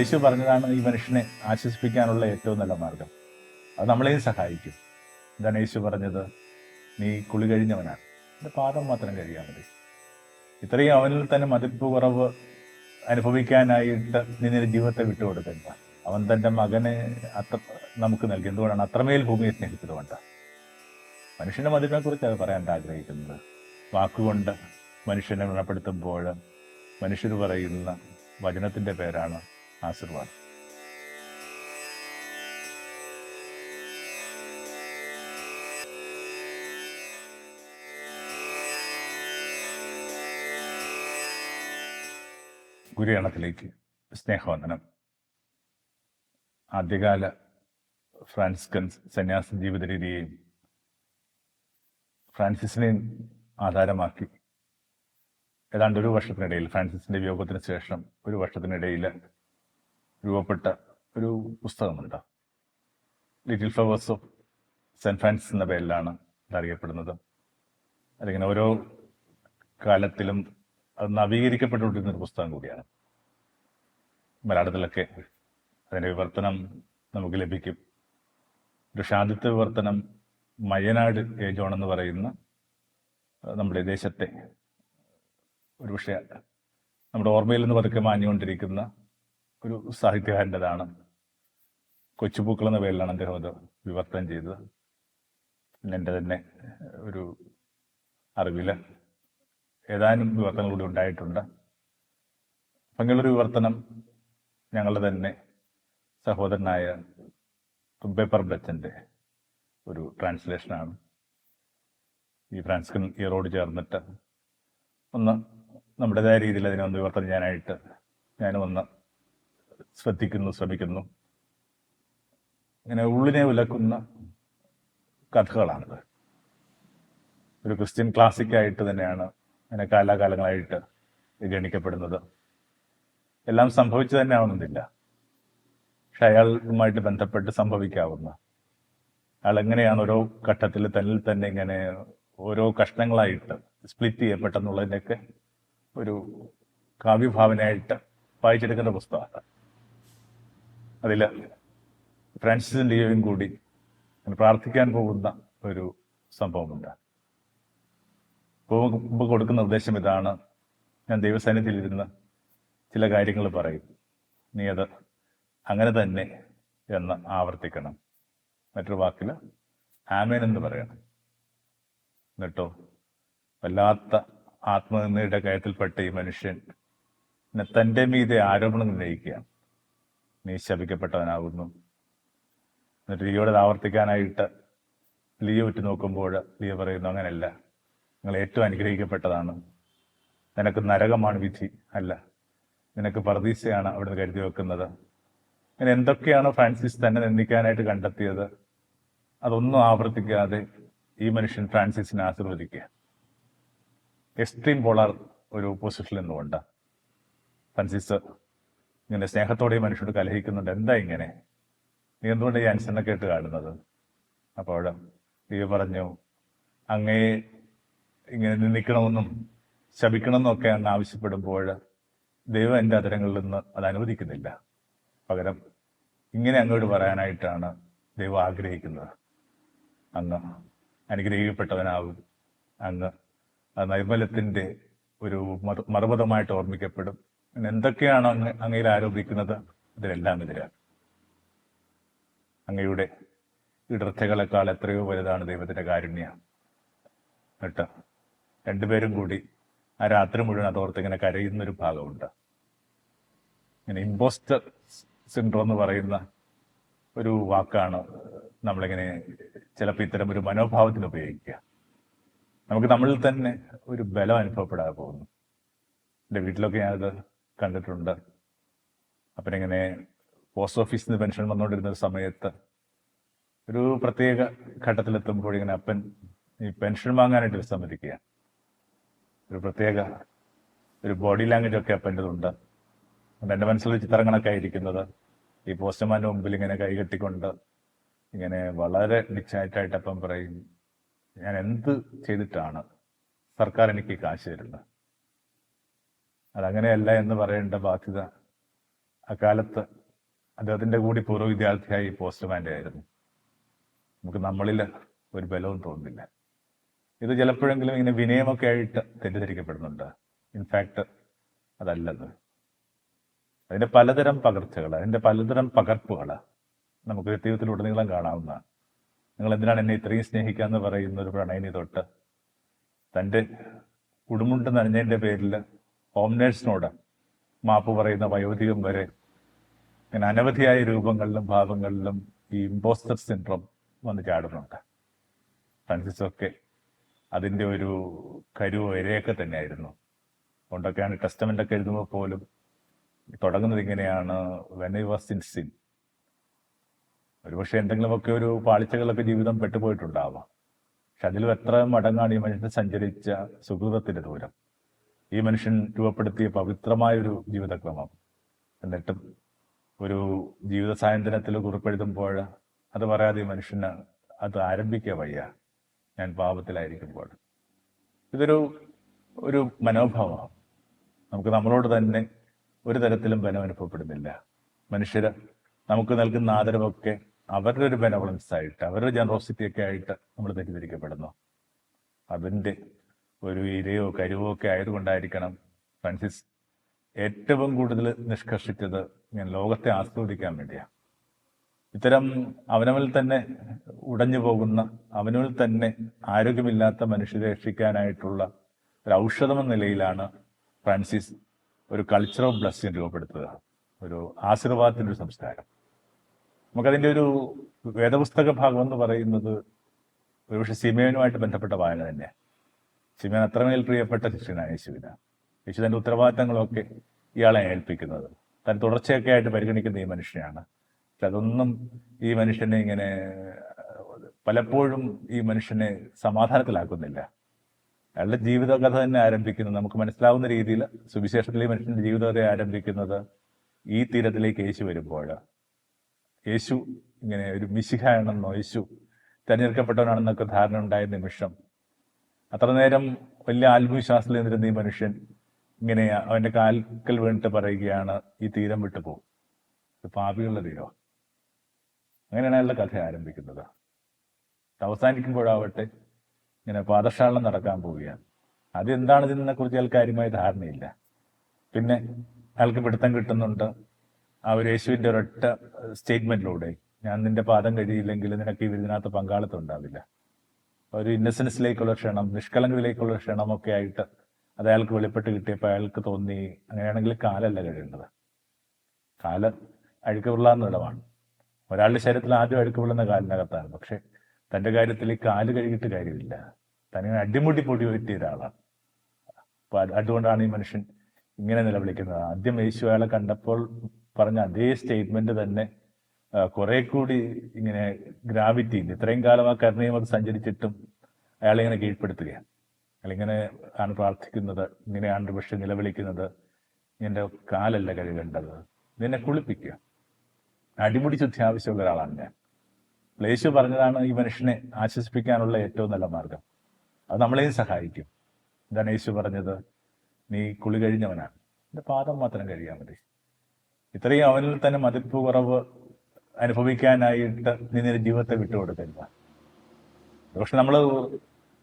യേശു പറഞ്ഞതാണ് ഈ മനുഷ്യനെ ആശ്വസിപ്പിക്കാനുള്ള ഏറ്റവും നല്ല മാർഗം. അത് നമ്മളെയും സഹായിക്കും. എന്താണ് യേശു പറഞ്ഞത്? നീ കുളി കഴിഞ്ഞവനാണ്, എൻ്റെ പാദം മാത്രം കഴിയാൻ മതി. ഇത്രയും അവനിൽ തന്നെ മതിപ്പ് കുറവ് അനുഭവിക്കാനായിട്ട് നീ നിന്റെ ജീവിതത്തെ വിട്ടുകൊടുക്കണ്ട. അവൻ തൻ്റെ മകനെ നമുക്ക് നൽകി. എന്തുകൊണ്ടാണ്? അത്രമേൽ ഭൂമിയെ സ്നേഹിച്ചതുകൊണ്ട്. മനുഷ്യന്റെ മതിപ്പിനെ കുറിച്ചാണ് പറയാൻ ആഗ്രഹിക്കുന്നത്. വാക്കുകൊണ്ട് മനുഷ്യനെ ഗുണപ്പെടുത്തുമ്പോൾ മനുഷ്യർ പറയുന്ന വചനത്തിന്റെ പേരാണ് ആശീർവാദം. ഗുരുഗണത്തിലേക്ക് സ്നേഹവന്ദനം. ആദ്യകാല ഫ്രാൻസിസ്കൻ സന്യാസ ജീവിത രീതിയെയും ഫ്രാൻസിസിനെയും ആധാരമാക്കി ഏതാണ്ട് ഒരു വർഷത്തിനിടയിൽ, ഫ്രാൻസിസിന്റെ വിയോഗത്തിന് ശേഷം ഒരു വർഷത്തിനിടയിൽ രൂപപ്പെട്ട ഒരു പുസ്തകമുണ്ട്. Little flowers of saint Francis എന്ന പേരിലാണ് ഇതറിയപ്പെടുന്നത്. അതിങ്ങനെ ഓരോ കാലത്തിലും അത് നവീകരിക്കപ്പെട്ടുകൊണ്ടിരുന്ന ഒരു പുസ്തകം കൂടിയാണ്. മലയാളത്തിലൊക്കെ അതിൻ്റെ വിവർത്തനം നമുക്ക് ലഭിക്കും. പക്ഷേ ആദ്യത്തെ വിവർത്തനം മയനാട് എ ജോൺ എന്ന് പറയുന്ന നമ്മുടെ ദേശത്തെ ഒരു പക്ഷേ നമ്മുടെ ഓർമ്മയിൽ നിന്ന് പതുക്കെ മാഞ്ഞുകൊണ്ടിരിക്കുന്ന ഒരു സാഹിത്യകാരൻ്റെതാണ്. കൊച്ചുപൂക്കൾ എന്ന പേരിലാണ് അദ്ദേഹം അത് വിവർത്തനം ചെയ്തത്. പിന്നെ എൻ്റെ തന്നെ ഒരു അറിവിൽ ഏതാനും വിവർത്തനങ്ങൾ കൂടി ഉണ്ടായിട്ടുണ്ട്. അങ്ങനെയുള്ളൊരു വിവർത്തനം ഞങ്ങളുടെ തന്നെ സഹോദരനായ തുമ്പേപ്പർ ബച്ചൻ്റെ ഒരു ട്രാൻസ്ലേഷനാണ്. ഈ ഫ്രാൻസിസ്കൻ ഇയറോട് ചേർന്നിട്ട് ഒന്ന് നമ്മുടേതായ രീതിയിൽ അതിനെ ഒന്ന് വിവർത്തനം ചെയ്യാനായിട്ട് ഞാനും ഒന്ന് ശ്രമിക്കുന്നു. ഇങ്ങനെ ഉള്ളിനെ ഉലക്കുന്ന കഥകളാണിത്. ഒരു ക്രിസ്ത്യൻ ക്ലാസിക്കായിട്ട് തന്നെയാണ് അങ്ങനെ കാലാകാലങ്ങളായിട്ട് ഗണിക്കപ്പെടുന്നത്. എല്ലാം സംഭവിച്ചു തന്നെ ആവണമെന്നില്ല, പക്ഷെ അയാളുമായിട്ട് ബന്ധപ്പെട്ട് സംഭവിക്കാവുന്ന അയാൾ എങ്ങനെയാണ് ഓരോ ഘട്ടത്തിൽ തന്നിൽ തന്നെ ഇങ്ങനെ ഓരോ കഷ്ണങ്ങളായിട്ട് സ്പ്ലിറ്റ് ചെയ്യപ്പെട്ടെന്നുള്ളതിൻ്റെയൊക്കെ ഒരു കാവ്യഭാവനയായിട്ട് വായിച്ചെടുക്കുന്ന പുസ്തകമാണ്. അതിൽ ഫ്രാൻസിസിൻ്റെയും കൂടി പ്രാർത്ഥിക്കാൻ പോകുന്ന ഒരു സംഭവമുണ്ട്. മുമ്പ് കൊടുക്കുന്ന നിർദ്ദേശം ഇതാണ്: ഞാൻ ദൈവസന്നിധിയിലിരുന്ന് ചില കാര്യങ്ങൾ പറയും, നീ അത് അങ്ങനെ തന്നെ എന്ന് ആവർത്തിക്കണം. മറ്റൊരു വാക്കിൽ ആമേൻ എന്ന് പറയണം. എന്നിട്ടോ വല്ലാത്ത ആത്മനിന്ദയുടെ കയത്തിൽപ്പെട്ട ഈ മനുഷ്യൻ തൻ്റെ മീതെ ആരോപണം ഉന്നയിക്കുകയാണ്. നീ ശപിക്കപ്പെട്ടവനാകുന്നു. എന്നിട്ട് ലിയോട് ആവർത്തിക്കാനായിട്ട് ലിയോ ഉറ്റു നോക്കുമ്പോൾ ലിയോ പറയുന്നു, അങ്ങനെയല്ല, നിങ്ങൾ ഏറ്റവും അനുഗ്രഹിക്കപ്പെട്ടതാണ്. നിനക്ക് നരകമാണ് വിധി, അല്ല, നിനക്ക് പർദീസയാണ് അവിടുന്ന് കരുതി വെക്കുന്നത്. അങ്ങനെ എന്തൊക്കെയാണ് ഫ്രാൻസിസ് തന്നെ നിന്ദിക്കാനായിട്ട് കണ്ടെത്തിയത്, അതൊന്നും ആവർത്തിക്കാതെ ഈ മനുഷ്യൻ ഫ്രാൻസിസിനെ ആശീർവദിക്കുക. എക്സ്ട്രീം പോളാർ ഒരു പൊസിഷനിൽ നിന്നുകൊണ്ട് ഫ്രാൻസിസ് ഇങ്ങനെ സ്നേഹത്തോടെ ഈ മനുഷ്യനോട് കലഹിക്കുന്നുണ്ട്. എന്താ ഇങ്ങനെ, നീ എന്തുകൊണ്ട് ഈ അനുസരണ കേട്ട് കാണുന്നത്? അപ്പോൾ ദൈവം പറഞ്ഞു, അങ്ങയെ ഇങ്ങനെ നിന്ദിക്കണമെന്നും ശപിക്കണമെന്നും ഒക്കെ അങ്ങ് ആവശ്യപ്പെടുമ്പോൾ ദൈവം എൻ്റെ അധരങ്ങളിൽ നിന്ന് അത് അനുവദിക്കുന്നില്ല. പകരം ഇങ്ങനെ അങ്ങോട്ട് പറയാനായിട്ടാണ് ദൈവം ആഗ്രഹിക്കുന്നത്. അങ്ങ് അനുഗ്രഹിക്കപ്പെട്ടവനാകും, അങ്ങ് നൈർമല്യത്തിൻ്റെ ഒരു മറുപദമായിട്ട് ഓർമ്മിക്കപ്പെടും. എന്തൊക്കെയാണ് അങ്ങയിൽ ആരോപിക്കുന്നത്, ഇതിനെല്ലാം എതിരാണ്. അങ്ങയുടെ ഇടർച്ചകളെക്കാൾ എത്രയോ വലുതാണ് ദൈവത്തിൻ്റെ കാരുണ്യം. എന്നിട്ട് രണ്ടുപേരും കൂടി ആ രാത്രി മുഴുവൻ അതോർത്ത് ഇങ്ങനെ കരയുന്നൊരു ഭാഗമുണ്ട്. ഇങ്ങനെ ഇമ്പോസ്റ്റർ സിൻഡ്രോം എന്ന് പറയുന്ന ഒരു വാക്കാണ് നമ്മളിങ്ങനെ ചിലപ്പോൾ ഇത്തരം ഒരു മനോഭാവത്തിൽ ഉപയോഗിക്കുക. നമുക്ക് നമ്മളിൽ തന്നെ ഒരു ബലം അനുഭവപ്പെടാതെ പോകുന്നു. എൻ്റെ വീട്ടിലൊക്കെ ഞാനത് കണ്ടിട്ടുണ്ട്. അപ്പനിങ്ങനെ പോസ്റ്റ് ഓഫീസിൽ നിന്ന് പെൻഷൻ വന്നുകൊണ്ടിരുന്ന ഒരു സമയത്ത് ഒരു പ്രത്യേക ഘട്ടത്തിലെത്തുമ്പോൾ ഇങ്ങനെ അപ്പൻ ഈ പെൻഷൻ വാങ്ങാനായിട്ട് വിസമ്മതിക്കുക. ഒരു പ്രത്യേക ഒരു ബോഡി ലാംഗ്വേജ് ഒക്കെ അപ്പൻ്റെതുണ്ട്. എൻ്റെ മനസ്സിൽ ചിത്രങ്ങളൊക്കെ ആയിരിക്കുന്നത് ഈ പോസ്റ്റ്മാൻ്റെ മുമ്പിൽ ഇങ്ങനെ കൈകെട്ടിക്കൊണ്ട് ഇങ്ങനെ വളരെ ഡിക്സായിട്ടായിട്ട് അപ്പം പറയും, ഞാൻ എന്ത് ചെയ്തിട്ടാണ് സർക്കാർ എനിക്ക് കാശ് തരുന്നത്? അതങ്ങനെയല്ല എന്ന് പറയേണ്ട ബാധ്യത അക്കാലത്ത് അദ്ദേഹത്തിൻ്റെ കൂടി പൂർവ്വ വിദ്യാർത്ഥിയായി പോസ്റ്റ്മാൻ്റെ ആയിരുന്നു. നമുക്ക് നമ്മളിൽ ഒരു ബലവും തോന്നുന്നില്ല. ഇത് ചിലപ്പോഴെങ്കിലും ഇങ്ങനെ വിനയമൊക്കെ ആയിട്ട് തെറ്റിദ്ധരിക്കപ്പെടുന്നുണ്ട്. ഇൻഫാക്ട് അതല്ലത്. അതിൻ്റെ പലതരം പകർച്ചകൾ, അതിൻ്റെ പലതരം പകർപ്പുകൾ നമുക്ക് ജീവിതത്തിലുടനീളം കാണാവുന്നതാണ്. നിങ്ങൾ എന്തിനാണ് എന്നെ ഇത്രയും സ്നേഹിക്കുക എന്ന് പറയുന്ന ഒരു പ്രണയിനി തൊട്ട് തൻ്റെ ഉടുമുണ്ട് നനഞ്ഞതിൻ്റെ പേരിൽ ഹോം നേഴ്സിനോട് മാപ്പ് പറയുന്ന വയോധികം വരെ ഇങ്ങനെ അനവധിയായ രൂപങ്ങളിലും ഭാവങ്ങളിലും ഈ ഇമ്പോസ്റ്റർ സിൻഡ്രോം വന്ന് ചാടുന്നുണ്ട്. ഫ്രാൻസിസൊക്കെ അതിൻ്റെ ഒരു കരുവോ ഇരയൊക്കെ തന്നെയായിരുന്നു. അതുകൊണ്ടൊക്കെയാണ് ടെസ്റ്റമെൻ്റൊക്കെ എഴുതുമ്പോൾ പോലും തുടങ്ങുന്നത് ഇങ്ങനെയാണ്, when I was in sin. ഒരുപക്ഷെ എന്തെങ്കിലുമൊക്കെ ഒരു പാളിച്ചകളൊക്കെ ജീവിതം പെട്ടുപോയിട്ടുണ്ടാവാം. പക്ഷെ അതിലും എത്ര മടങ്ങാണ് ഈ മനുഷ്യൻ സഞ്ചരിച്ച സുഹൃതത്തിൻ്റെ ദൂരം, ഈ മനുഷ്യൻ രൂപപ്പെടുത്തിയ പവിത്രമായൊരു ജീവിതക്രമം. എന്നിട്ടും ഒരു ജീവിത സായന്തനത്തിൽ കുറിപ്പെഴുതുമ്പോൾ അത് പറയാതെ ഈ മനുഷ്യന് അത് ആരംഭിക്കുക വയ്യ, ഞാൻ പാപത്തിലായിരിക്കുമ്പോൾ. ഇതൊരു ഒരു മനോഭാവമാണ്. നമുക്ക് നമ്മളോട് തന്നെ ഒരു തരത്തിലും ബലം അനുഭവപ്പെടുന്നില്ല. മനുഷ്യർ നമുക്ക് നൽകുന്ന ആദരവൊക്കെ അവരുടെ ഒരു ബെനവളൻസ് ആയിട്ട്, അവരുടെ ജനറോസിറ്റി ഒക്കെ ആയിട്ട് നമ്മൾ തെറ്റിദ്ധരിക്കപ്പെടുന്നു. അതിൻ്റെ ഒരു ഇരയോ കരുവോ ഒക്കെ ആയതുകൊണ്ടായിരിക്കണം ഫ്രാൻസിസ് ഏറ്റവും കൂടുതൽ നിഷ്കർഷിച്ചത് ഞാൻ ലോകത്തെ ആസ്വദിക്കാൻ വേണ്ടിയാണ്. ഇത്തരം അവനവനിൽ തന്നെ ഉടഞ്ഞു പോകുന്ന, അവനവനിൽ തന്നെ ആരോഗ്യമില്ലാത്ത മനുഷ്യരെ രക്ഷിക്കാനായിട്ടുള്ള ഒരു ഔഷധമെന്ന നിലയിലാണ് ഫ്രാൻസിസ് ഒരു കൾച്ചർ ഓഫ് ബ്ലെസ്സിങ് രൂപപ്പെടുത്തുക, ഒരു ആശീർവാദത്തിൻ്റെ ഒരു സംസ്കാരം. നമുക്കതിൻ്റെ ഒരു വേദപുസ്തക ഭാഗം എന്ന് പറയുന്നത് ഒരുപക്ഷെ സിമേനുമായിട്ട് ബന്ധപ്പെട്ട വായന തന്നെയാണ്. സിമേൻ അത്രമേൽ പ്രിയപ്പെട്ട ശിഷ്യനാണ് യേശുവിന്. യേശു തൻ്റെ ഉത്തരവാദിത്തങ്ങളൊക്കെ ഇയാളെ ഏൽപ്പിക്കുന്നത്, താൻ തുടർച്ചയൊക്കെ ആയിട്ട് പരിഗണിക്കുന്ന ഈ മനുഷ്യനാണ്. പക്ഷെ അതൊന്നും ഈ മനുഷ്യനെ ഇങ്ങനെ പലപ്പോഴും ഈ മനുഷ്യനെ സമാധാനത്തിലാക്കുന്നില്ല. അയാളുടെ ജീവിതകഥ തന്നെ ആരംഭിക്കുന്നത് നമുക്ക് മനസ്സിലാവുന്ന രീതിയിൽ സുവിശേഷത്തിലെ മനുഷ്യൻ്റെ ജീവിതകഥ ആരംഭിക്കുന്നത് ഈ തീരത്തിലേക്ക് യേശു വരുമ്പോൾ, യേശു ഇങ്ങനെ ഒരു മിശിഹായാണെന്നോ യേശു തിരഞ്ഞെടുക്കപ്പെട്ടവനാണെന്നൊക്കെ ധാരണ ഉണ്ടായ നിമിഷം, അത്ര നേരം വലിയ ആത്മവിശ്വാസത്തിൽ നിന്നിരുന്ന ഈ മനുഷ്യൻ ഇങ്ങനെ അവൻ്റെ കാൽക്കൽ വീണിട്ട് പറയുകയാണ്, ഈ തീരം വിട്ടു പോകും, ഇത് പാപികളുടെ തീരോ. അങ്ങനെയാണ് അയാളുടെ കഥ ആരംഭിക്കുന്നത്. അവസാനിക്കുമ്പോഴാവട്ടെ ഇങ്ങനെ പാദശാലനം നടക്കാൻ പോവുകയാണ്. അതെന്താണ് ഇതിനെക്കുറിച്ച് അയാൾക്ക് കാര്യമായ ധാരണയില്ല. പിന്നെ അയാൾക്ക് പിടുത്തം കിട്ടുന്നുണ്ട് ആ ഒരു യേശുവിൻ്റെ ഒരൊറ്റ സ്റ്റേറ്റ്മെന്റിലൂടെ, ഞാൻ നിന്റെ പാദം കഴിയില്ലെങ്കിൽ നിനക്ക് ഈ വിരുദിനകത്ത് പങ്കാളിത്തം ഉണ്ടാവില്ല. ഒരു ഇന്നസെൻസിലേക്കുള്ള ക്ഷണം, നിഷ്കളങ്കതയിലേക്കുള്ള ക്ഷണമൊക്കെ ആയിട്ട് അത് അയാൾക്ക് വെളിപ്പെട്ട് കിട്ടിയപ്പോൾ അയാൾക്ക് തോന്നി, അങ്ങനെയാണെങ്കിൽ കാലല്ല കഴിയേണ്ടത്. കാല് അഴുക്കുപിള്ളാന്ന ഇടമാണ്. ഒരാളുടെ ശരീരത്തിൽ ആദ്യം അഴുക്കുപിള്ളുന്ന കാലിനകത്താണ്. പക്ഷെ തൻ്റെ കാര്യത്തിൽ ഈ കാല് കഴുകിയിട്ട് കാര്യമില്ല. തന്നെ അടിമുടി പൊടി പറ്റിയ ഒരാളാണ്. അപ്പൊ അതുകൊണ്ടാണ് ഈ മനുഷ്യൻ ഇങ്ങനെ നിലവിളിക്കുന്നത്. ആദ്യം യേശു അയാളെ കണ്ടപ്പോൾ പറഞ്ഞ അതേ സ്റ്റേറ്റ്മെന്റ് തന്നെ കുറെ കൂടി ഇങ്ങനെ ഗ്രാവിറ്റി, ഇത്രയും കാലം ആ കരുണയും അത് സഞ്ചരിച്ചിട്ടും അയാളെ ഇങ്ങനെ കീഴ്പ്പെടുത്തുകയാണ്. അയാളിങ്ങനെ ആണ് പ്രാർത്ഥിക്കുന്നത്, ഇങ്ങനെയാണ് പക്ഷെ നിലവിളിക്കുന്നത്, നിന്റെ കാലല്ല കഴുകേണ്ടത്, നിന്നെ കുളിപ്പിക്കുക. അടിമുടി ശുദ്ധി ആവശ്യമുള്ള ഒരാളാണ് ഞാൻ. യേശു പറഞ്ഞതാണ് ഈ മനുഷ്യനെ ആശ്വസിപ്പിക്കാനുള്ള ഏറ്റവും നല്ല മാർഗം. അത് നമ്മളെയും സഹായിക്കും. എന്താണ് യേശു പറഞ്ഞത്? നീ കുളി കഴിഞ്ഞവനാണ്, നിന്റെ പാദം മാത്രം കഴുകിയാൽ മതി. ഇത്രയും അവനിൽ തന്നെ മതിപ്പ് കുറവ് അനുഭവിക്കാനായിട്ട് നീ നിന്റെ ജീവിതത്തെ വിട്ടുകൊടുക്കില്ല. പക്ഷെ നമ്മൾ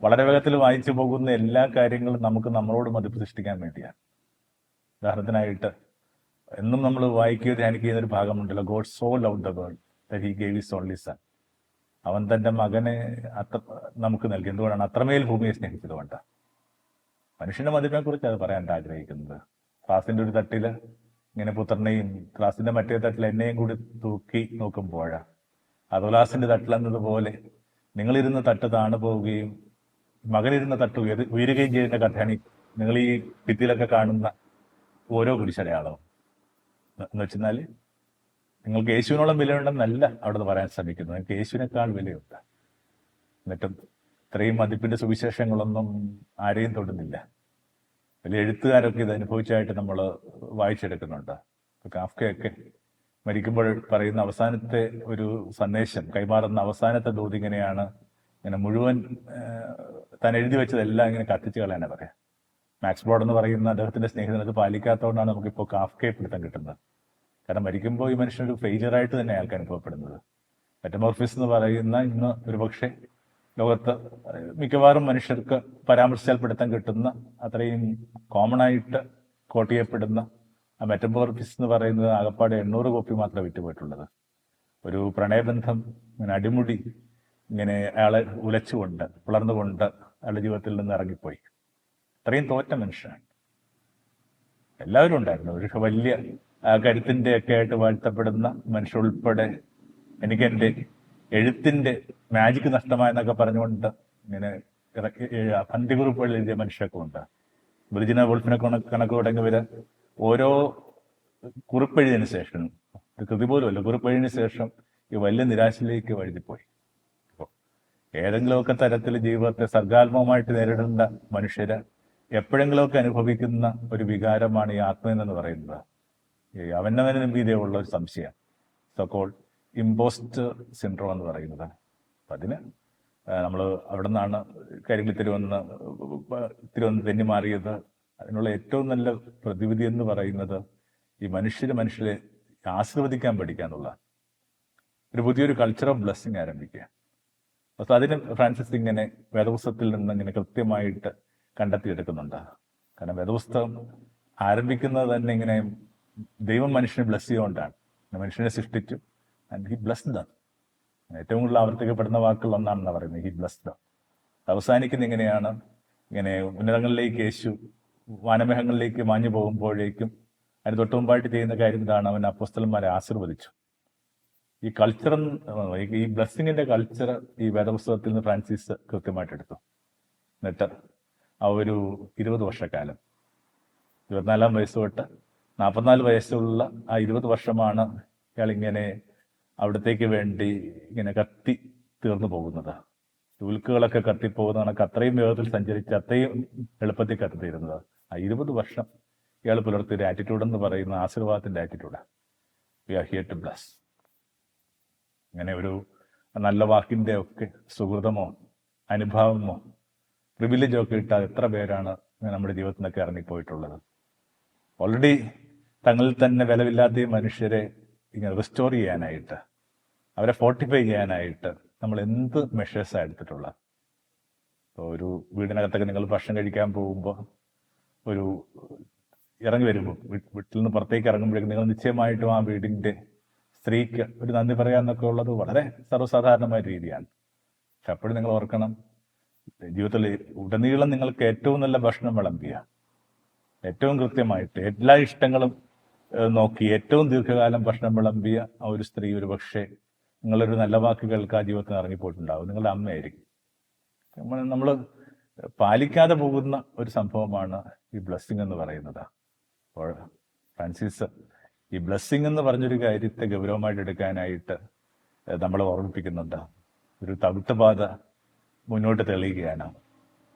വളരെ വേഗത്തിൽ വായിച്ചു പോകുന്ന എല്ലാ കാര്യങ്ങളും നമുക്ക് നമ്മളോട് മതിപ്പ് സൃഷ്ടിക്കാൻ വേണ്ടിയാണ്. ഉദാഹരണത്തിനായിട്ട് എന്നും നമ്മൾ വായിക്കുകയോ ധ്യാനിക്കുന്ന ഒരു ഭാഗമുണ്ടല്ലോ, God so love the world that he gave his only son. അവൻ തൻ്റെ മകനെ നമുക്ക് നൽകി. എന്തുകൊണ്ടാണ്? അത്രമേൽ ഭൂമിയെ സ്നേഹിച്ചതുകൊണ്ട്. മനുഷ്യന്റെ മതിപ്പിനെ കുറിച്ച് അത് പറയാൻ ആഗ്രഹിക്കുന്നത്. ക്ലാസിന്റെ ഒരു തട്ടില് ഇങ്ങനെ പുത്രനെയും ക്ലാസിന്റെ മറ്റേ തട്ടിൽ എന്നെയും കൂടി തൂക്കി നോക്കുമ്പോഴാണ് അദുലാസിന്റെ തട്ടിലെന്നതുപോലെ നിങ്ങളിരുന്ന തട്ട് താണു പോവുകയും മകനിരുന്ന തട്ട് ഉയരുകയും ചെയ്യുന്ന കഥയാണ് നിങ്ങൾ ഈ ഭിത്തിയിലൊക്കെ കാണുന്ന ഓരോ കുരിശടയാളവും. എന്ന് വെച്ചാൽ നിങ്ങൾക്ക് യേശുവിനോളം വിലയുണ്ടെന്നല്ല അവിടെ പറയാൻ ശ്രമിക്കുന്നത്, നിങ്ങൾക്ക് യേശുവിനേക്കാൾ വിലയുണ്ട്. എന്നിട്ടും ഇത്രയും മതിപ്പിന്റെ സുവിശേഷങ്ങളൊന്നും ആരെയും തൊടുന്നില്ല. വലിയ എഴുത്തുകാരൊക്കെ ഇത് അനുഭവിച്ചായിട്ട് നമ്മൾ വായിച്ചെടുക്കുന്നുണ്ട്. കാഫ്കയൊക്കെ മരിക്കുമ്പോൾ പറയുന്ന അവസാനത്തെ ഒരു സന്ദേശം, കൈമാറുന്ന അവസാനത്തെ ദൂത് ഇങ്ങനെയാണ്, ഇങ്ങനെ മുഴുവൻ താൻ എഴുതി വെച്ചതെല്ലാം ഇങ്ങനെ കത്തിച്ച് കളയാനാണ് പറയാം. മാക്സ് ബ്രോഡ് എന്ന് പറയുന്ന അദ്ദേഹത്തിന്റെ സ്നേഹിതൻ അത് പാലിക്കാത്തതുകൊണ്ടാണ് നമുക്കിപ്പോൾ കാഫ്കയെ പിടുത്തം കിട്ടുന്നത്. കാരണം മരിക്കുമ്പോൾ ഈ മനുഷ്യനൊരു ഫെയിലിയറായിട്ട് തന്നെ അയാൾക്ക് അനുഭവപ്പെടുന്നത്. മെറ്റമോർഫിസ് എന്ന് പറയുന്ന ഇന്ന് ഒരുപക്ഷെ ലോകത്ത് മിക്കവാറും മനുഷ്യർക്ക് പരാമർശിച്ചാൽപ്പെടുത്താൻ കിട്ടുന്ന അത്രയും കോമൺ ആയിട്ട് കോട്ട് ചെയ്യപ്പെടുന്ന ആ മെറ്റമോർഫിസ് എന്ന് പറയുന്നത് ആകപ്പാടെ 800 കോപ്പി മാത്രമേ വിറ്റുപോയിട്ടുള്ളത്. ഒരു പ്രണയബന്ധം ഇങ്ങനെ അടിമുടി ഇങ്ങനെ അയാളെ ഉലച്ചുകൊണ്ട് വളർന്നുകൊണ്ട് അയാളുടെ ജീവിതത്തിൽ നിന്ന് ഇറങ്ങിപ്പോയി. അത്രയും തോറ്റ മനുഷ്യനാണ്. എല്ലാവരും ഉണ്ടായിരുന്നു. ഒരു വലിയ കരുത്തിന്റെ ഒക്കെ ആയിട്ട് വാഴ്ത്തപ്പെടുന്ന മനുഷ്യരുൾപ്പെടെ എനിക്ക് എൻ്റെ എഴുത്തിന്റെ മാജിക് നഷ്ടമായെന്നൊക്കെ പറഞ്ഞുകൊണ്ട് ഇങ്ങനെ അന്ത്യകുറിപ്പുകൾ എഴുതിയ മനുഷ്യരൊക്കെ ഉണ്ട്. വിർജിന വോൾഫിനെ കണക്ക് തുടങ്ങിയവര് ഓരോ കുറിപ്പെഴുതിയതിനു ശേഷം, ഒരു കൃതി പോലുമല്ല, കുറിപ്പെഴുതിന് ശേഷം ഈ വലിയ നിരാശയിലേക്ക് വഴുതിപ്പോയി. ഏതെങ്കിലുമൊക്കെ തരത്തിൽ ജീവിതത്തെ സർഗാത്മകമായിട്ട് നേരിടേണ്ട മനുഷ്യര് എപ്പോഴെങ്കിലുമൊക്കെ അനുഭവിക്കുന്ന ഒരു വികാരമാണ് ഈ ആത്മീയമെന്ന് പറയുന്നത്. ഈ അവനവന് മീതെയുള്ള ഒരു സംശയം, സോക്കോൾ ഇമ്പോസ്റ്റർ സിൻഡ്രോം എന്ന് പറയുന്നത്. അപ്പം അതിന് നമ്മൾ അവിടെ നിന്നാണ് കരികിൽ തിരുവന്ന് തെന്നി മാറിയത്. അതിനുള്ള ഏറ്റവും നല്ല പ്രതിവിധി എന്ന് പറയുന്നത് ഈ മനുഷ്യരെ ആശീർവദിക്കാൻ പഠിക്കുക എന്നുള്ള ഒരു പുതിയൊരു കൾച്ചർ ഓഫ് ബ്ലെസ്സിങ് ആരംഭിക്കുക. അപ്പോൾ അതിന് ഫ്രാൻസിസ് ഇങ്ങനെ വേദപുസ്തകത്തിൽ നിന്ന് ഇങ്ങനെ കൃത്യമായിട്ട് കണ്ടെത്തിയെടുക്കുന്നുണ്ട്. കാരണം വേദപുസ്തകം ആരംഭിക്കുന്നത് തന്നെ ഇങ്ങനെ ദൈവം മനുഷ്യനെ ബ്ലെസ് ചെയ്തുകൊണ്ടാണ്. മനുഷ്യനെ സൃഷ്ടിച്ചു, ആൻഡ് ഹി ബ്ലെസ്ഡ് ദം. ഏറ്റവും കൂടുതൽ ആവർത്തിക്കപ്പെടുന്ന വാക്കുകൾ ഒന്നാണെന്ന് പറയുന്നത് ഹി ബ്ലെസ്ഡ് ദം. അവസാനിക്കുന്ന ഇങ്ങനെയാണ്, ഇങ്ങനെ ഉന്നതങ്ങളിലേക്ക് യേശു വാനമേഘങ്ങളിലേക്ക് മാഞ്ഞു പോകുമ്പോഴേക്കും അതിന് തൊട്ട് മുമ്പായിട്ട് ചെയ്യുന്ന കാര്യം ഇതാണ്, അവൻ അപ്പോസ്തലന്മാരെ ആശീർവദിച്ചു. ഈ കൾച്ചർ, ഈ ബ്ലെസ്സിങ്ങിന്റെ കൾച്ചർ ഈ വേദപുസ്തകത്തിൽ നിന്ന് ഫ്രാൻസിസ് കൃത്യമായിട്ട് എടുത്തു. എന്നിട്ട് ആ ഒരു 20 വർഷക്കാലം, 24 വയസ്സ് തൊട്ട് 44 വയസ്സുള്ള ആ 20 വർഷമാണ് ഇയാൾ ഇങ്ങനെ അവിടത്തേക്ക് വേണ്ടി ഇങ്ങനെ കത്തി തീർന്നു പോകുന്നത്. ഉൽക്കുകളൊക്കെ കത്തിപ്പോകുന്ന കണക്ക് അത്രയും വേഗത്തിൽ സഞ്ചരിച്ച് അത്രയും എളുപ്പത്തിൽ കത്തിത്തീരുന്നത്. ആ 20 വർഷം ഇയാൾ പുലർത്തിയൊരു ആറ്റിറ്റ്യൂഡ് എന്ന് പറയുന്ന ആശീർവാദത്തിന്റെ ആറ്റിറ്റ്യൂഡാണ്. We are here to bless. ഇങ്ങനെ ഒരു നല്ല വാക്കിന്റെ ഒക്കെ സുഹൃതമോ അനുഭാവമോ പ്രിവിലേജോ ഒക്കെ ഇട്ടാൽ എത്ര പേരാണ് നമ്മുടെ ജീവിതത്തിൽ നിന്നൊക്കെ ഇറങ്ങിപ്പോയിട്ടുള്ളത്. ഓൾറെഡി തങ്ങളിൽ തന്നെ വിലവില്ലാത്ത മനുഷ്യരെ ഇങ്ങനെ റിസ്റ്റോർ ചെയ്യാനായിട്ട്, അവരെ ഫോർട്ടിഫൈ ചെയ്യാനായിട്ട് നമ്മൾ എന്ത് മെഷേഴ്സാണ് എടുത്തിട്ടുള്ളത്. ഇപ്പോൾ ഒരു വീടിനകത്തൊക്കെ നിങ്ങൾ ഭക്ഷണം കഴിക്കാൻ പോകുമ്പോൾ ഒരു ഇറങ്ങി വരുമ്പോൾ വീട്ടിൽ നിന്ന് പുറത്തേക്ക് ഇറങ്ങുമ്പോഴേക്കും നിങ്ങൾ നിശ്ചയമായിട്ടും ആ വീടിൻ്റെ സ്ത്രീക്ക് ഒരു നന്ദി പറയാന്നൊക്കെ ഉള്ളത് വളരെ സർവ്വസാധാരണമായ രീതിയാണ്. പക്ഷെ അപ്പോഴും നിങ്ങൾ ഓർക്കണം, ജീവിതത്തിൽ ഉടനീളം നിങ്ങൾക്ക് ഏറ്റവും നല്ല ഭക്ഷണം വിളമ്പിയ, ഏറ്റവും കൃത്യമായിട്ട് എല്ലാ ഇഷ്ടങ്ങളും നോക്കി ഏറ്റവും ദീർഘകാലം ഭക്ഷണം വിളമ്പിയ ആ ഒരു സ്ത്രീ ഒരു പക്ഷേ നിങ്ങളൊരു നല്ല വാക്കുകൾക്ക് ആ ജീവിതത്തിൽ ഇറങ്ങിപ്പോയിട്ടുണ്ടാവും. നിങ്ങളുടെ അമ്മയായിരിക്കും. നമ്മൾ പാലിക്കാതെ പോകുന്ന ഒരു സംഭവമാണ് ഈ ബ്ലെസ്സിങ് എന്ന് പറയുന്നത്. അപ്പോൾ ഫ്രാൻസിസ് ഈ ബ്ലെസ്സിങ് എന്ന് പറഞ്ഞൊരു കാര്യത്തെ ഗൗരവമായിട്ട് എടുക്കാനായിട്ട് നമ്മളെ ഓർമ്മിപ്പിക്കുന്നുണ്ട്. ഒരു തവിട്ടുപാത മുന്നോട്ട് തെളിയുകയാണ്.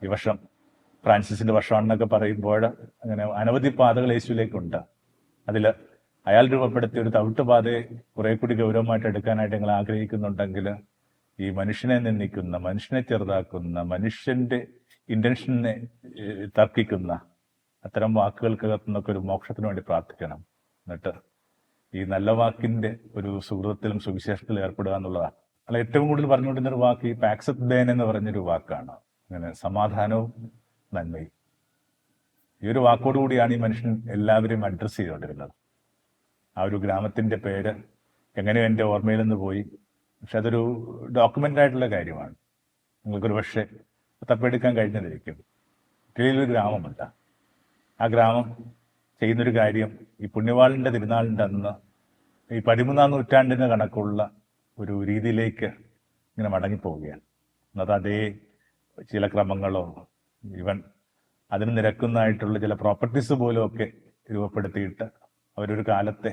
ഈ വർഷം ഫ്രാൻസിസിന്റെ വർഷമാണെന്നൊക്കെ പറയുമ്പോൾ അങ്ങനെ അനവധി പാതകൾ യേശുവിലേക്കുണ്ട്. അതിൽ അയാൾ രൂപപ്പെടുത്തിയ ഒരു തവിട്ടുപാതയെ കുറെ കൂടി ഗൗരവമായിട്ട് എടുക്കാനായിട്ട് നിങ്ങൾ ആഗ്രഹിക്കുന്നുണ്ടെങ്കിൽ ഈ മനുഷ്യനെ നിന്ദിക്കുന്ന, മനുഷ്യനെ ചെറുതാക്കുന്ന, മനുഷ്യന്റെ ഇന്റൻഷനെ തർക്കിക്കുന്ന അത്തരം വാക്കുകൾക്കകത്തു നിന്നൊക്കെ ഒരു മോക്ഷത്തിന് വേണ്ടി പ്രാർത്ഥിക്കണം. എന്നിട്ട് ഈ നല്ല വാക്കിന്റെ ഒരു സുഹൃത്തിലും സുവിശേഷത്തിലും ഏർപ്പെടുക എന്നുള്ളതാണ്. അല്ല, ഏറ്റവും കൂടുതൽ പറഞ്ഞുകൊണ്ടിരുന്നൊരു വാക്ക് ഈ പാക്സത് ദേൻ എന്ന് പറഞ്ഞൊരു വാക്കാണ്. അങ്ങനെ സമാധാനവും നന്മയും. ഈ ഒരു വാക്കോടുകൂടിയാണ് ഈ മനുഷ്യൻ എല്ലാവരെയും അഡ്രസ്സ് ചെയ്തുകൊണ്ടിരുന്നത്. ആ ഒരു ഗ്രാമത്തിന്റെ പേര് എങ്ങനെയോ എൻ്റെ ഓർമ്മയിൽ നിന്ന് പോയി. പക്ഷെ അതൊരു ഡോക്യുമെന്റ് ആയിട്ടുള്ള കാര്യമാണ്. നിങ്ങൾക്കൊരു പക്ഷേ തപ്പെടുക്കാൻ കഴിഞ്ഞതിരിക്കും. ഇറ്റലിയിലൊരു ഗ്രാമമല്ല. ആ ഗ്രാമം ചെയ്യുന്നൊരു കാര്യം, ഈ പുണ്യവാളിന്റെ തിരുനാളിൻ്റെ അന്ന് ഈ 13-ാം നൂറ്റാണ്ടിന് കണക്കുള്ള ഒരു രീതിയിലേക്ക് ഇങ്ങനെ മടങ്ങിപ്പോവുകയാണ്. എന്നത് അതേ ചില ക്രമങ്ങളോ ഈവൻ അതിന് നിരക്കുന്നതായിട്ടുള്ള ചില പ്രോപ്പർട്ടീസ് പോലും ഒക്കെ രൂപപ്പെടുത്തിയിട്ട് അവരൊരു കാലത്തെ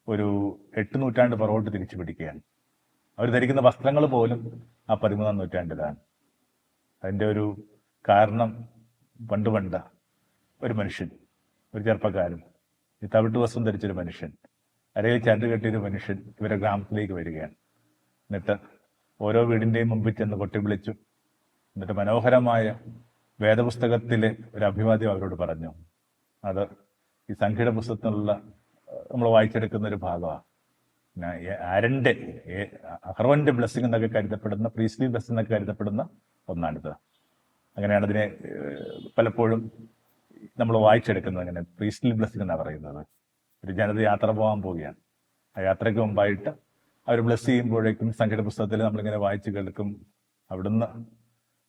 ഒരു 8 നൂറ്റാണ്ട് പുറകോട്ട് തിരിച്ചു പിടിക്കുകയാണ്. അവർ ധരിക്കുന്ന വസ്ത്രങ്ങൾ പോലും ആ 13-ാം നൂറ്റാണ്ടിലാണ്. അതിൻ്റെ ഒരു കാരണം പണ്ട് ഒരു മനുഷ്യൻ, ഒരു ചെറുപ്പക്കാരൻ, ഈ തവിട്ട് വസ്ത്രം ധരിച്ചൊരു മനുഷ്യൻ, അരയിൽ ചരട് കെട്ടിയൊരു മനുഷ്യൻ ഇവരെ ഗ്രാമത്തിലേക്ക് വരികയാണ്. എന്നിട്ട് ഓരോ വീടിൻ്റെയും മുമ്പിൽ ചെന്ന് കൊട്ടി വിളിച്ചു. എന്നിട്ട് മനോഹരമായ വേദപുസ്തകത്തിലെ ഒരു അഭിവാദ്യം അവരോട് പറഞ്ഞു. അത് ഈ സംഖ്യയുടെ പുസ്തകത്തിനുള്ള നമ്മൾ വായിച്ചെടുക്കുന്ന ഒരു ഭാഗമാണ്. ആരൻ്റെ അഹ്റോന്റെ ബ്ലെസ്സിങ് എന്നൊക്കെ കരുതപ്പെടുന്ന, പ്രീസ്ലി ബ്ലെസ്സിങ് എന്നൊക്കെ കരുതപ്പെടുന്ന ഒന്നാണിത്. അങ്ങനെയാണ് അതിനെ പലപ്പോഴും നമ്മൾ വായിച്ചെടുക്കുന്നത്. അങ്ങനെ പ്രീസ്ലി ബ്ലെസ്സിങ് എന്നാണ് പറയുന്നത്. ഒരു ജനത യാത്ര പോകാൻ പോവുകയാണ്. ആ യാത്രയ്ക്ക് മുമ്പായിട്ട് അവർ ബ്ലെസ് ചെയ്യുമ്പോഴേക്കും സംഖ്യയുടെ പുസ്തകത്തിൽ നമ്മളിങ്ങനെ വായിച്ച് കേൾക്കും, അവിടുന്ന്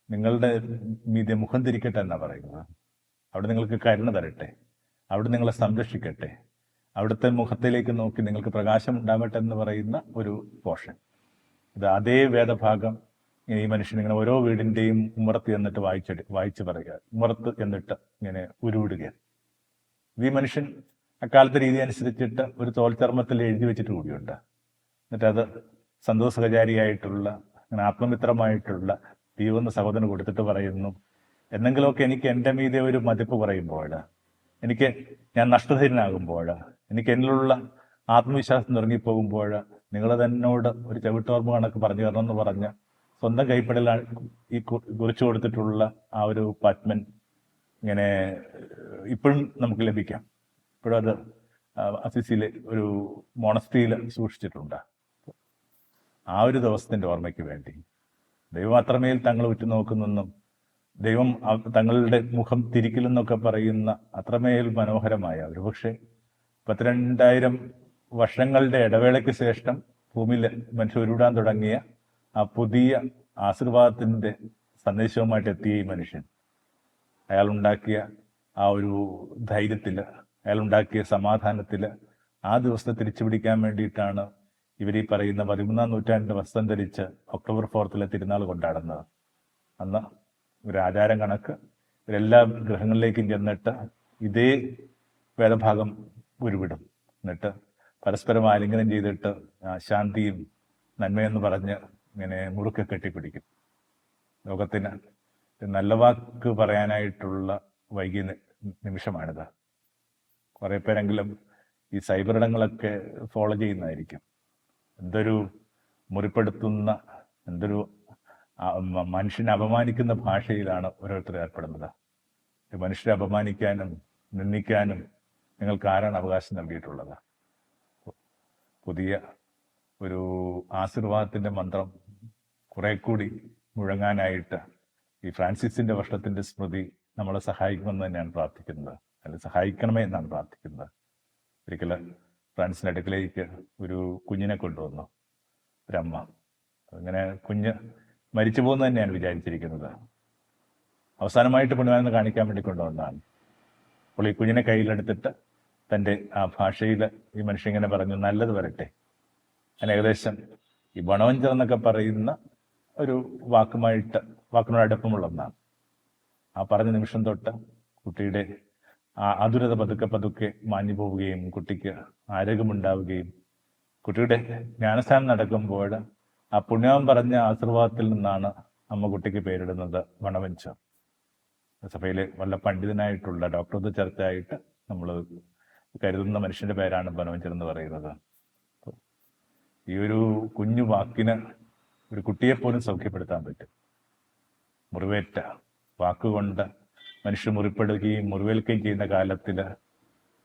നിങ്ങളുടെ മീതെ മുഖം തിരിക്കട്ടെ എന്നാണ് പറയുന്നത്. അവിടെ നിങ്ങൾക്ക് കരുണ തരട്ടെ, അവിടെ നിങ്ങളെ സംരക്ഷിക്കട്ടെ, അവിടുത്തെ മുഖത്തിലേക്ക് നോക്കി നിങ്ങൾക്ക് പ്രകാശം ഉണ്ടാകട്ടെ എന്ന് പറയുന്ന ഒരു പോർഷൻ. ഇത് അതേ വേദഭാഗം ഈ മനുഷ്യൻ ഇങ്ങനെ ഓരോ വീടിൻ്റെയും ഉമ്മറത്ത് എന്നിട്ട് വായിച്ച് പറയുക, ഉമ്മറത്ത് എന്നിട്ട് ഇങ്ങനെ ഉരുവിടുക. ഈ മനുഷ്യൻ അക്കാലത്തെ രീതി അനുസരിച്ചിട്ട് ഒരു തോൽച്ചർമ്മത്തിൽ എഴുതി വെച്ചിട്ട് കൂടിയുണ്ട്. എന്നിട്ട് അത് സന്തോഷ സഹചാരിയായിട്ടുള്ള, അങ്ങനെ ആത്മമിത്രമായിട്ടുള്ള ദൈവമെന്ന സഹോദരന് കൊടുത്തിട്ട് പറയുന്നു, എന്തെങ്കിലുമൊക്കെ എനിക്ക് എൻ്റെ മീതെ ഒരു മതിപ്പ് പറയുമ്പോൾ, ഞാൻ നഷ്ടധീരനാകുമ്പോൾ, എനിക്ക് എന്നിലുള്ള ആത്മവിശ്വാസം ഇറങ്ങിപ്പോകുമ്പോൾ, നിങ്ങളതെന്നോട് ഒരു ചവിട്ടോർമ്മ കണക്ക് പറഞ്ഞു തരണം എന്ന് പറഞ്ഞ് സ്വന്തം കൈപ്പടലാണ് ഈ കുറിച്ചു കൊടുത്തിട്ടുള്ള ആ ഒരു പാറ്റ്മൻ ഇങ്ങനെ ഇപ്പോഴും നമുക്ക് ലഭിക്കാം. ഇപ്പോഴും അത് അസിസിയിലെ ഒരു മോണസ്ട്രിയിൽ സൂക്ഷിച്ചിട്ടുണ്ട്. ആ ഒരു ദിവസത്തിൻ്റെ ഓർമ്മയ്ക്ക് വേണ്ടി ദൈവം അത്രമേൽ തങ്ങൾ ഉറ്റുനോക്കുന്നെന്നും ദൈവം തങ്ങളുടെ മുഖം തിരിക്കില്ലെന്നൊക്കെ പറയുന്ന അത്രമേൽ മനോഹരമായ, ഒരുപക്ഷെ 12,000 വർഷങ്ങളുടെ ഇടവേളയ്ക്ക് ശേഷം ഭൂമിയിൽ മനുഷ്യർ ഉരുവിടാൻ തുടങ്ങിയ ആ പുതിയ ആശീർവാദത്തിൻ്റെ സന്ദേശവുമായിട്ട് എത്തിയ ഈ മനുഷ്യൻ, അയാളുണ്ടാക്കിയ ആ ഒരു ധൈര്യത്തിൽ, അയാളുണ്ടാക്കിയ സമാധാനത്തിൽ ആ ദിവസത്തെ തിരിച്ചു പിടിക്കാൻ വേണ്ടിയിട്ടാണ് ഇവരീ പറയുന്ന 13-ാം നൂറ്റാണ്ടിൻ്റെ വസ്ത്രം ധരിച്ച് ഒക്ടോബർ 4 തിരുനാൾ കൊണ്ടാടുന്നത്. അന്ന് ഒരു ആചാരം കണക്ക് ഇവരെല്ലാ ഗൃഹങ്ങളിലേക്കും ചെന്നിട്ട് ഇതേ വേദഭാഗം ഉരുവിടും. എന്നിട്ട് പരസ്പരം ആലിംഗനം ചെയ്തിട്ട് ശാന്തിയും നന്മയെന്ന് പറഞ്ഞ് ഇങ്ങനെ മുറുക്കെ കെട്ടിപ്പിടിക്കും. ലോകത്തിന് നല്ല വാക്ക് പറയാനായിട്ടുള്ള വൈകിയ നിമിഷമാണിത്. കുറേ പേരെങ്കിലും ഈ സൈബർ ഇടങ്ങളൊക്കെ ഫോളോ ചെയ്യുന്നതായിരിക്കും. എന്തൊരു മുറിപ്പെടുത്തുന്ന, എന്തൊരു മനുഷ്യനെ അപമാനിക്കുന്ന ഭാഷയിലാണ് ഓരോരുത്തർ ഏർപ്പെടുന്നത്. മനുഷ്യരെ അപമാനിക്കാനും നിന്ദിക്കാനും നിങ്ങൾക്ക് ആരാണ് അവകാശം നൽകിയിട്ടുള്ളത്? പുതിയ ഒരു ആശീർവാദത്തിൻ്റെ മന്ത്രം കുറെ കൂടി മുഴങ്ങാനായിട്ട് ഈ ഫ്രാൻസിസിൻ്റെ വർഷത്തിൻ്റെ സ്മൃതി നമ്മളെ സഹായിക്കുമെന്ന് തന്നെയാണ് പ്രാർത്ഥിക്കുന്നത്, അല്ലെങ്കിൽ സഹായിക്കണമേ എന്നാണ് പ്രാർത്ഥിക്കുന്നത്. ഒരിക്കൽ ഫ്രാൻസിൻ്റെ അടുക്കലേക്ക് ഒരു കുഞ്ഞിനെ കൊണ്ടുവന്നു, ഒരമ്മ. അങ്ങനെ കുഞ്ഞ് മരിച്ചു പോകുന്നത് തന്നെയാണ് വിചാരിച്ചിരിക്കുന്നത്. അവസാനമായിട്ട് പുണ്യവാനെന്ന് കാണിക്കാൻ വേണ്ടി കൊണ്ടുവന്നതാണ്. അപ്പോൾ ഈ കുഞ്ഞിനെ കയ്യിലെടുത്തിട്ട് തൻ്റെ ആ ഭാഷയിൽ ഈ മനുഷ്യൻ ഇങ്ങനെ പറഞ്ഞു, നല്ലത് വരട്ടെ. ഞാൻ ഏകദേശം ഈ ബണവഞ്ചർ എന്നൊക്കെ പറയുന്ന ഒരു വാക്കിനോട് അടുപ്പമുള്ള ഒന്നാണ്. ആ പറഞ്ഞ നിമിഷം തൊട്ട് കുട്ടിയുടെ ആ ആതുരത പതുക്കെ മാഞ്ഞു പോവുകയും കുട്ടിക്ക് ആരോഗ്യമുണ്ടാവുകയും കുട്ടിയുടെ ജ്ഞാനസ്ഥാനം നടക്കുമ്പോൾ ആ പുണ്യവൻ പറഞ്ഞ ആശീർവാദത്തിൽ നിന്നാണ് അമ്മ കുട്ടിക്ക് പേരിടുന്നത് ബണവഞ്ചർ. സഭയിലെ വല്ല പണ്ഡിതനായിട്ടുള്ള ഡോക്ടർ ഓഫ് ദ ചർച്ചായിട്ട് നമ്മൾ കരുതുന്ന മനുഷ്യന്റെ പേരാണ് ബണവഞ്ചർ എന്ന് പറയുന്നത്. ഈ ഒരു കുഞ്ഞു വാക്കിന് ഒരു കുട്ടിയെപ്പോലും സൗഖ്യപ്പെടുത്താൻ പറ്റും. മുറിവേറ്റ വാക്കുകൊണ്ട് മനുഷ്യർ മുറിപ്പെടുകയും മുറിവേൽക്കുകയും ചെയ്യുന്ന കാലത്തിൽ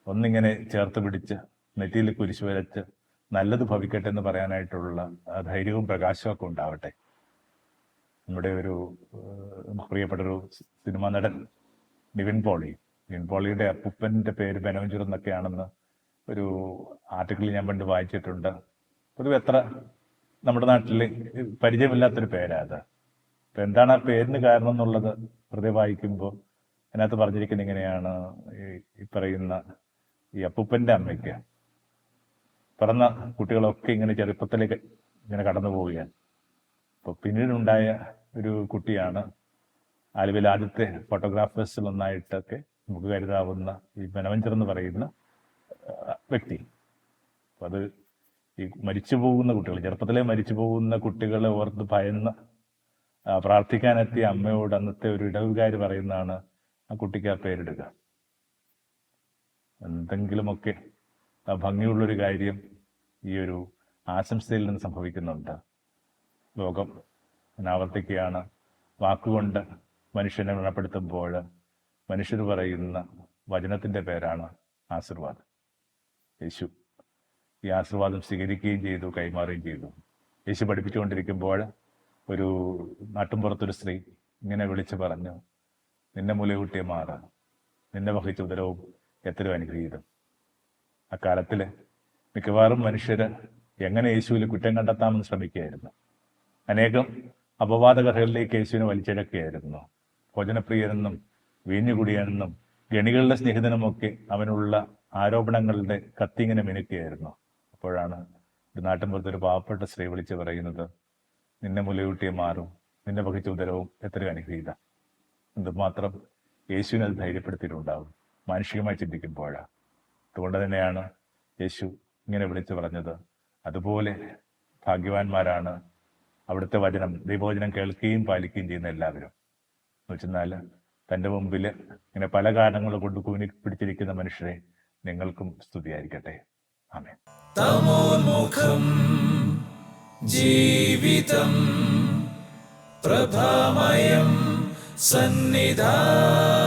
ഒന്നിങ്ങനെ ചേർത്ത് പിടിച്ച് നെറ്റിയിൽ കുരിശ് വരച്ച് നല്ലത് ഭവിക്കട്ടെ എന്ന് പറയാനായിട്ടുള്ള ധൈര്യവും പ്രകാശമൊക്കെ ഉണ്ടാവട്ടെ. നമ്മുടെ ഒരു പ്രിയപ്പെട്ടൊരു സിനിമാ നടൻ നിവിൻ പോളിയുടെ അപ്പൂപ്പൻ്റെ പേര് ബനവഞ്ചർ എന്നൊക്കെയാണെന്ന് ഒരു ആർട്ടിക്കിൾ ഞാൻ പണ്ട് വായിച്ചിട്ടുണ്ട്. പൊതുവെ എത്ര നമ്മുടെ നാട്ടിൽ പരിചയമില്ലാത്തൊരു പേരാ അത്. അപ്പം എന്താണ് ആ പേരിന് കാരണം എന്നുള്ളത് വെറുതെ വായിക്കുമ്പോൾ അതിനകത്ത് പറഞ്ഞിരിക്കുന്നത് ഇങ്ങനെയാണ്, ഈ പറയുന്ന ഈ അപ്പൂപ്പൻ്റെ അമ്മയ്ക്ക് പിറന്ന കുട്ടികളൊക്കെ ഇങ്ങനെ ചെറുപ്പത്തിലേക്ക് ഇങ്ങനെ കടന്നു പോവുകയാണ്. അപ്പോൾ പിന്നീടുണ്ടായ ഒരു കുട്ടിയാണ് ആലുവയിലെ ആദ്യത്തെ ഫോട്ടോഗ്രാഫേഴ്സിൽ ഒന്നായിട്ടൊക്കെ നമുക്ക് കരുതാവുന്ന ഈ ബനവഞ്ചർ എന്ന് പറയുന്ന വ്യക്തി. അപ്പോൾ അത് ഈ മരിച്ചു പോകുന്ന കുട്ടികൾ, ചെറുപ്പത്തിലെ മരിച്ചു പോകുന്ന കുട്ടികളെ ഓർത്ത് ഭയന്ന് പ്രാർത്ഥിക്കാനെത്തിയ അമ്മയോട് അന്നത്തെ ഒരു ഇടവുകാർ പറയുന്നതാണ് ആ കുട്ടിക്ക് ആ പേരിടുക. എന്തെങ്കിലുമൊക്കെ ഭംഗിയുള്ളൊരു കാര്യം ഈ ഒരു ആശംസയിൽ നിന്ന് സംഭവിക്കുന്നുണ്ട്. ലോകം ആവർത്തിക്കുകയാണ്, വാക്കുകൊണ്ട് മനുഷ്യനെ ഗുണപ്പെടുത്തുമ്പോൾ മനുഷ്യർ പറയുന്ന വചനത്തിൻ്റെ പേരാണ് ആശീർവാദം. യേശു ഈ ആശീർവാദം സ്വീകരിക്കുകയും ചെയ്തു, കൈമാറുകയും ചെയ്തു. യേശു പഠിപ്പിച്ചുകൊണ്ടിരിക്കുമ്പോൾ ഒരു നാട്ടിൻപുറത്തൊരു സ്ത്രീ ഇങ്ങനെ വിളിച്ചു പറഞ്ഞു, നിന്നെ മുലയൂട്ടിയ മാറ, നിന്നെ വഹിച്ച ഉദരവും എത്രയോ അനുഗ്രഹീതം. അക്കാലത്തിൽ മിക്കവാറും മനുഷ്യർ എങ്ങനെ യേശുവിൽ കുറ്റം കണ്ടെത്താമെന്ന് ശ്രമിക്കുകയായിരുന്നു. അനേകം അപവാദ കഥകളിലേക്ക് യേശുവിനെ വലിച്ചിഴക്കുകയായിരുന്നു. ഭോജനപ്രിയനെന്നും വീഞ്ഞുകുടിയനെന്നും ഗണികളുടെ സ്നേഹിതനുമൊക്കെ അവനുള്ള ആരോപണങ്ങളുടെ കത്തിങ്ങനെ മിനുക്കുകയായിരുന്നു. അപ്പോഴാണ് ഒരു നാട്ടിൻപുറത്തൊരു പാവപ്പെട്ട സ്ത്രീ വിളിച്ച് പറയുന്നത്, നിന്നെ മുലയൂട്ടിയ മാറും, നിന്നെ വഹിച്ച ഉദരവും എത്രയോ അനുഗ്രഹീതം. എന്തുമാത്രം യേശുവിനെ അത് ധൈര്യപ്പെടുത്തിയിട്ടുണ്ടാവും മാനുഷികമായി ചിന്തിക്കുമ്പോഴാണ്. അതുകൊണ്ട് തന്നെയാണ് യേശു ഇങ്ങനെ വിളിച്ചു പറഞ്ഞത്, അതുപോലെ ഭാഗ്യവാന്മാരാണ് അവിടുത്തെ വചനം, ദൈവവചനം കേൾക്കുകയും പാലിക്കുകയും ചെയ്യുന്ന എല്ലാവരും. എന്ന് വെച്ചെന്നാൽ തൻ്റെ മുമ്പിൽ ഇങ്ങനെ പല കാരണങ്ങൾ കൊണ്ട് കൂനി പിടിച്ചിരിക്കുന്ന മനുഷ്യരെ നിങ്ങൾക്കും സ്തുതിയായിരിക്കട്ടെ. ആമേൻ. തമോന്മുഖം ജീവിതം പ്രഭാമയം സന്നിധാനം.